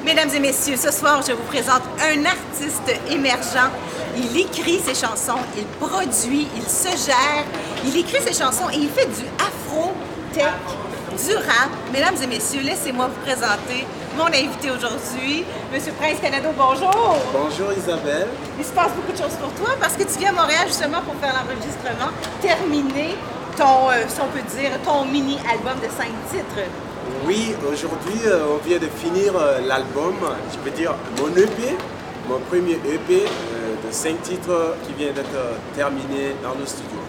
Mesdames et messieurs, ce soir, je vous présente un artiste émergent. Il écrit ses chansons, il produit, il se gère, il écrit ses chansons et il fait du afro-tech, du rap. Mesdames et messieurs, laissez-moi vous présenter mon invité aujourd'hui, M. Prince Canado. Bonjour! Bonjour Isabelle. Il se passe beaucoup de choses pour toi parce que tu viens à Montréal justement pour faire l'enregistrement, terminer ton, si on peut dire, ton mini-album de 5 titres. Oui, aujourd'hui, on vient de finir l'album, je peux dire mon EP, mon premier EP de 5 titres qui vient d'être terminé dans le studio.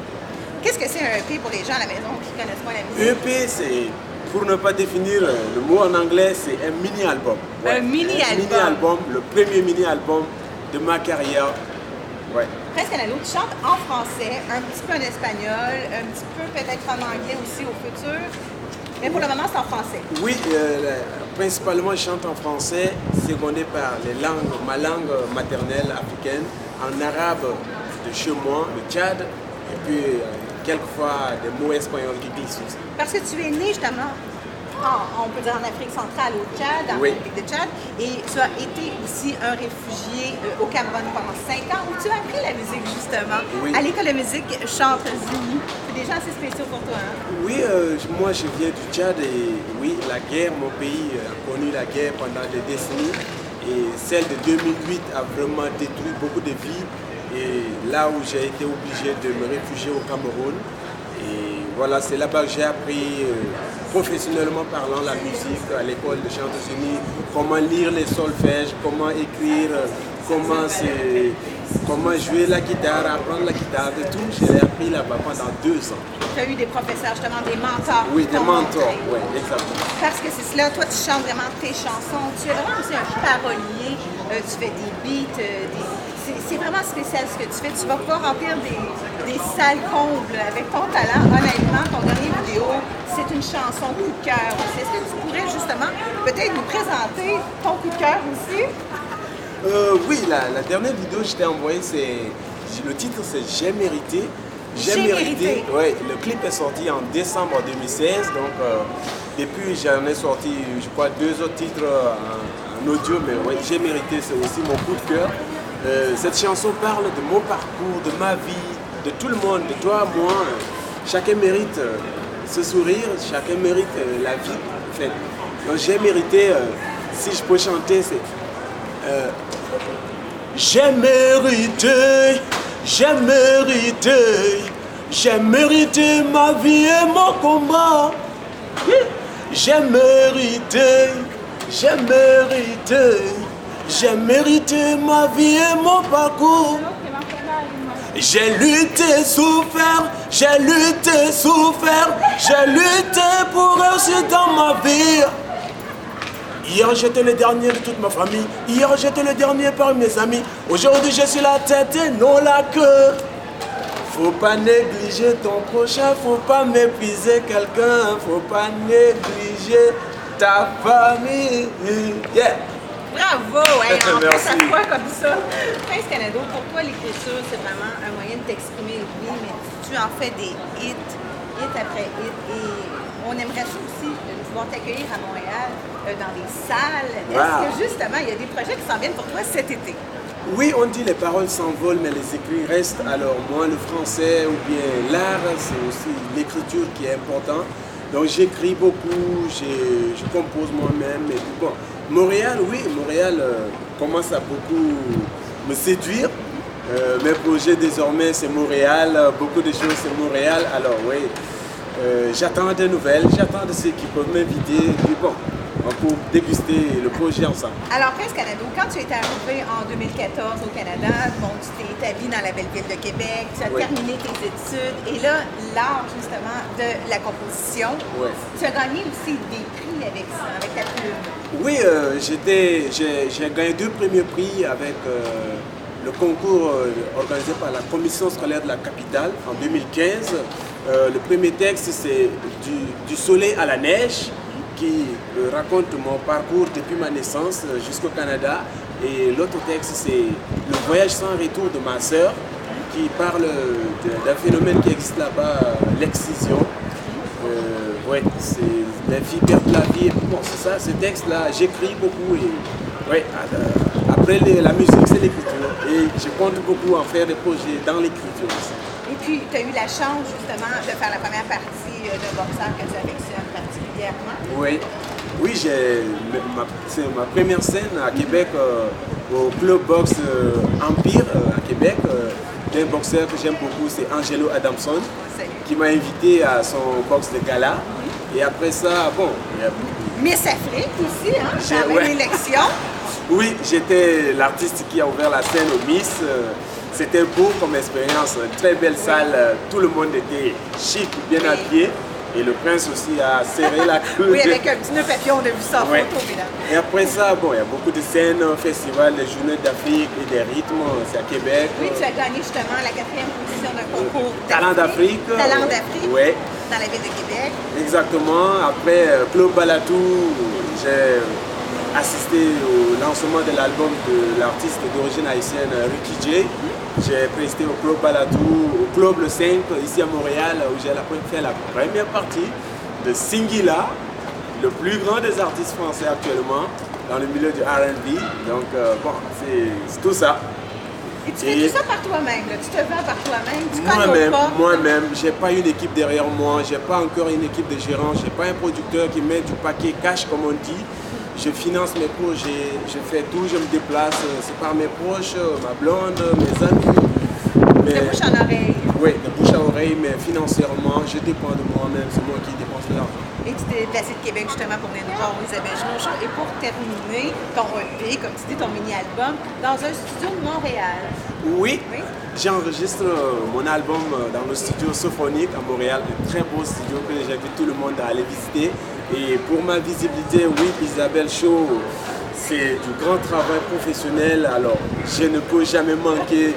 Qu'est-ce que c'est un EP pour les gens à la maison qui ne connaissent pas la musique? EP, c'est, pour ne pas définir le mot en anglais, c'est un mini-album. Ouais, un mini-album. Un mini-album, le premier mini-album de ma carrière. Ouais. Prince Canado, tu chantes en français, un petit peu en espagnol, un petit peu peut-être en anglais aussi au futur. Mais pour le moment, c'est en français. Oui, principalement je chante en français, secondé par les langues, ma langue maternelle africaine, en arabe de chez moi, le Tchad, et puis quelquefois des mots espagnols qui glissent aussi. Parce que tu es né justement, on peut dire en Afrique centrale, au Tchad, en Oui. République de Tchad, et tu as été aussi un réfugié au Cameroun pendant 5 ans, où tu as appris la musique justement, Oui. à l'école de musique Chantre Zulu. C'est des gens assez spéciaux pour toi, hein? Oui, moi je viens du Tchad et oui, la guerre, mon pays a connu la guerre pendant des décennies et celle de 2008 a vraiment détruit beaucoup de vies et là où j'ai été obligé de me réfugier au Cameroun et voilà, c'est là-bas que j'ai appris professionnellement parlant la musique à l'école de Chantres Unis, comment lire les solfèges, comment écrire, comment jouer la guitare, apprendre la guitare, de tout, je l'ai appris là-bas pendant 2 ans. Tu as eu des professeurs, justement, des mentors. Oui, des mentors, montré. oui, exactement. Parce que c'est cela, toi tu chantes vraiment tes chansons, tu es vraiment aussi un parolier, tu fais des beats, c'est vraiment spécial ce que tu fais. Tu vas pouvoir remplir des salles combles avec ton talent. Honnêtement, ton dernier vidéo, c'est une chanson coup de cœur aussi. Est-ce que tu pourrais justement peut-être nous présenter ton coup de cœur aussi? Oui, la dernière vidéo que je t'ai envoyée, le titre c'est J'ai mérité. J'ai mérité. Ouais, le clip est sorti en décembre 2016, donc depuis j'en ai sorti, je crois, 2 autres titres en audio, mais ouais, J'ai mérité, c'est aussi mon coup de cœur. Cette chanson parle de mon parcours, de ma vie, de tout le monde, de toi, moi. Chacun mérite ce sourire, chacun mérite la vie. En fait. Donc j'ai mérité, si je peux chanter, c'est j'ai mérité, j'ai mérité, j'ai mérité ma vie et mon combat. J'ai mérité, j'ai mérité, j'ai mérité ma vie et mon parcours. J'ai lutté, souffert, j'ai lutté, souffert, j'ai lutté pour réussir dans ma vie. Hier j'étais le dernier de toute ma famille, hier j'étais le dernier parmi mes amis. Aujourd'hui je suis la tête et non la queue. Faut pas négliger ton prochain, faut pas mépriser quelqu'un, faut pas négliger ta famille. Yeah. Bravo! Hey, en plus, Merci. à toi comme ça. Prince Canado, pour toi, l'écriture, c'est vraiment un moyen de t'exprimer, oui, mais tu en fais des hit après hit. Et on aimerait ça aussi, de pouvoir t'accueillir à Montréal, dans des salles. Wow. Est-ce que justement, il y a des projets qui s'en viennent pour toi cet été? Oui, on dit les paroles s'envolent, mais les écrits restent. Alors moi, le français ou bien l'art, c'est aussi l'écriture qui est important. Donc j'écris beaucoup, je compose moi-même. Et puis bon, Montréal, oui, Montréal commence à beaucoup me séduire. Mes projets désormais, c'est Montréal. Beaucoup de choses, c'est Montréal. Alors oui, j'attends des nouvelles, j'attends de ceux qui peuvent m'inviter. Puis bon, on peut déguster le projet ensemble. Alors, Prince Canado, quand tu es arrivé en 2014 au Canada, bon, tu t'es établi dans la belle ville de Québec, tu as Oui. terminé tes études, et là, l'art justement de la composition, Oui. tu as gagné aussi des prix avec ça, avec ta plume. Oui, j'ai gagné 2 premiers prix avec le concours organisé par la commission scolaire de la capitale en 2015. Le premier texte, c'est du soleil à la neige, qui raconte mon parcours depuis ma naissance jusqu'au Canada. Et l'autre texte, c'est le voyage sans retour de ma sœur, qui parle d'un phénomène qui existe là-bas, l'excision. Ouais, c'est la vie perd la vie. Bon, c'est ça, ce texte-là, j'écris beaucoup. Et, ouais, après la musique, c'est l'écriture. Et je compte beaucoup en faire des projets dans l'écriture aussi. Et puis, tu as eu la chance justement de faire la première partie de boxeur que tu affectionnes particulièrement. Oui, oui, c'est ma première scène à Québec au Club Boxe Empire à Québec. Un boxeur que j'aime beaucoup, c'est Angelo Adamson, qui m'a invité à son boxe de gala. Et après ça, bon... Miss Afrique aussi, hein? J'avais une élection. Oui, j'étais l'artiste qui a ouvert la scène au Miss. C'était beau comme expérience, une très belle salle. Tout le monde était chic, bien habillé. Et le prince aussi a serré la queue. Oui, avec un petit nœud papillon, on a vu ça en photo, mesdames. Et après ça, bon, il y a beaucoup de scènes, festivals, les journées d'Afrique et des rythmes, c'est à Québec. Oui, tu as gagné justement la 4e position d'un concours Talent d'Afrique. Talent d'Afrique, oui. Dans la ville de Québec. Exactement. Après, Claude Balatou, j'ai assisté au lancement de l'album de l'artiste d'origine haïtienne Ricky J. J'ai presté au Club Balatou, au Club Le 5, ici à Montréal, où j'ai fait la première partie de Singila, le plus grand des artistes français actuellement, dans le milieu du R&B. Donc, bon, c'est tout ça. Et tu fais tout ça par toi-même, tu te vends par toi-même, tu connais pas. Moi-même, j'ai pas une équipe derrière moi, j'ai pas encore une équipe de gérants, j'ai pas un producteur qui met du paquet cash, comme on dit. Je finance mes projets, je fais tout, je me déplace, c'est par mes proches, ma blonde, mes amis. De bouche en oreille. Oui, de bouche à oreille, mais financièrement, je dépends de moi-même, c'est moi qui dépense l'argent. Et tu t'es déplacé de Québec justement pour venir nous voir Isabelle Junot. Et pour terminer ton EP, comme tu dis, ton mini-album, dans un studio de Montréal. Oui. J'enregistre mon album dans le studio Sophronique à Montréal, un très beau studio que j'invite tout le monde à aller visiter. Et pour ma visibilité, oui, Isabelle Show, c'est du grand travail professionnel. Alors, je ne peux jamais manquer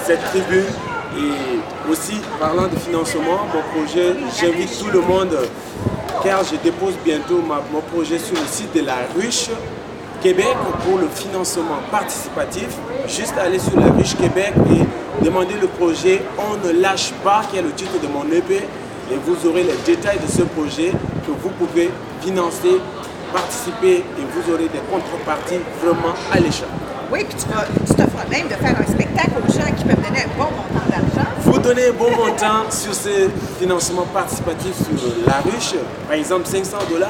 cette tribune. Et aussi, parlant de financement, mon projet, j'invite tout le monde, car je dépose bientôt mon projet sur le site de la Ruche Québec pour le financement participatif. Juste aller sur la Ruche Québec et demander le projet On ne lâche pas, qui est le titre de mon EP. Et vous aurez les détails de ce projet que vous pouvez financer, participer et vous aurez des contreparties vraiment alléchantes. Oui, puis tu t'offres même de faire un spectacle aux gens qui peuvent donner un bon montant d'argent. Vous donnez un bon montant sur ce financement participatif sur la Ruche, par exemple 500 $.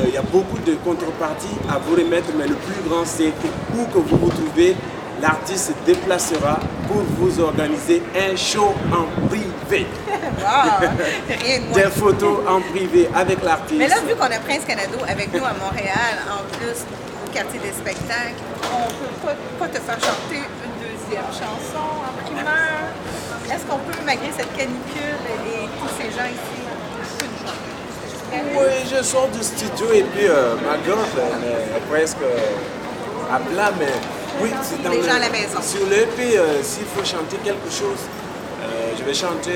Il y a beaucoup de contreparties à vous remettre, mais le plus grand, c'est que où que vous vous trouvez, l'artiste se déplacera pour vous organiser un show en privé. Wow, rien de moins. Des photos en privé avec l'artiste. Mais là, vu qu'on a Prince Canado avec nous à Montréal, en plus au quartier des spectacles, on ne peut pas te faire chanter une deuxième chanson en primeur. Est-ce qu'on peut, malgré cette canicule et tous ces gens ici, oui, je sors du studio et puis ma gorge est presque à plat, mais oui, c'est dans les gens à la maison. Sur l'EP, s'il faut chanter quelque chose, je vais chanter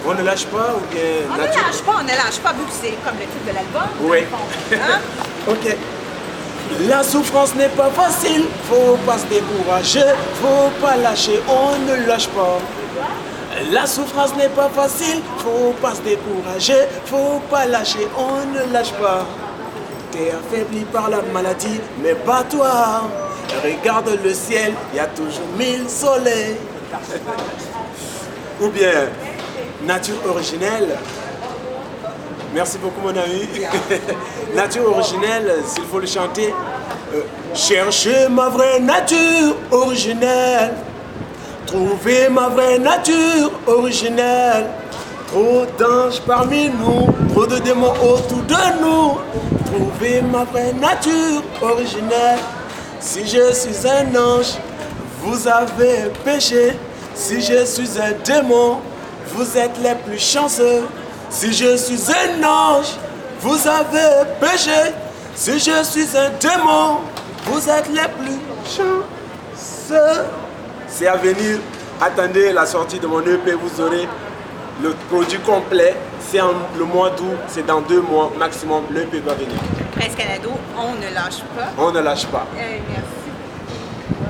On ne lâche pas ou bien On ne lâche pas, vu que c'est comme le titre de l'album. Oui. Hein? Ok. La souffrance n'est pas facile, faut pas se décourager, faut pas lâcher, on ne lâche pas. La souffrance n'est pas facile, faut pas se décourager, faut pas lâcher, on ne lâche pas. T'es affaibli par la maladie, mais bats-toi. Regarde le ciel, il y a toujours 1000 soleils. Ou bien, nature originelle. Merci beaucoup mon ami. Nature originelle, s'il faut le chanter. Cherchez ma vraie nature originelle. Trouvez ma vraie nature originelle. Trop d'anges parmi nous, trop de démons autour de nous. Trouvez ma vraie nature originelle. Si je suis un ange, vous avez péché. Si je suis un démon, vous êtes les plus chanceux. Si je suis un ange, vous avez péché. Si je suis un démon, vous êtes les plus chanceux. C'est à venir. Attendez la sortie de mon EP, vous aurez le produit complet. C'est le mois d'août, c'est dans 2 mois maximum, l'EP va venir. Prince Canado, on ne lâche pas. On ne lâche pas. Merci.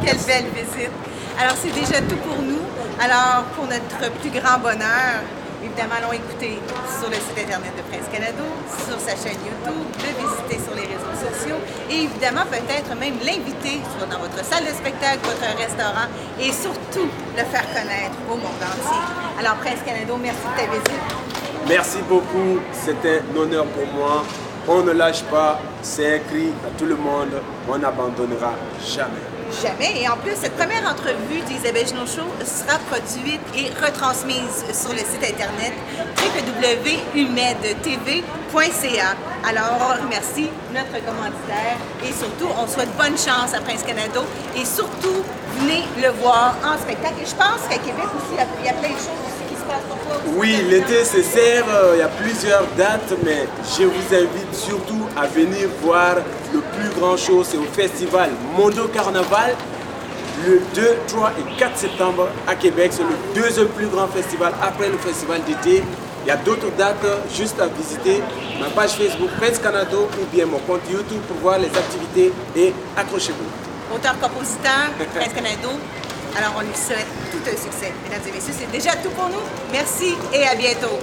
Quelle belle visite. Alors, c'est déjà tout pour nous. Alors, pour notre plus grand bonheur, évidemment, allons écouter sur le site internet de Prince Canado, sur sa chaîne YouTube, le visiter sur les réseaux sociaux et évidemment peut-être même l'inviter soit dans votre salle de spectacle, votre restaurant et surtout le faire connaître au monde entier. Alors Prince Canado, merci de ta visite. Merci beaucoup, c'est un honneur pour moi. On ne lâche pas, c'est un cri à tout le monde, on n'abandonnera jamais. Jamais. Et en plus, cette première entrevue d'Isabelle Junot Show sera produite et retransmise sur le site internet www.humedtv.ca. Alors, on remercie notre commanditaire et surtout, on souhaite bonne chance à Prince Canado et surtout, venez le voir en spectacle. Et je pense qu'à Québec aussi, il y a plein de choses aussi qui se passent pour toi. Oui, l'été se serre, il y a plusieurs dates, mais je vous invite surtout à venir voir le plus grand show, c'est au festival Mondo Carnaval, le 2, 3 et 4 septembre à Québec. C'est le deuxième plus grand festival après le festival d'été. Il y a d'autres dates juste à visiter. Ma page Facebook Prince Canado ou bien mon compte YouTube pour voir les activités et accrochez-vous. Auteur-compositeur, Prince Canado. Alors on lui souhaite tout un succès. Mesdames et messieurs, c'est déjà tout pour nous. Merci et à bientôt.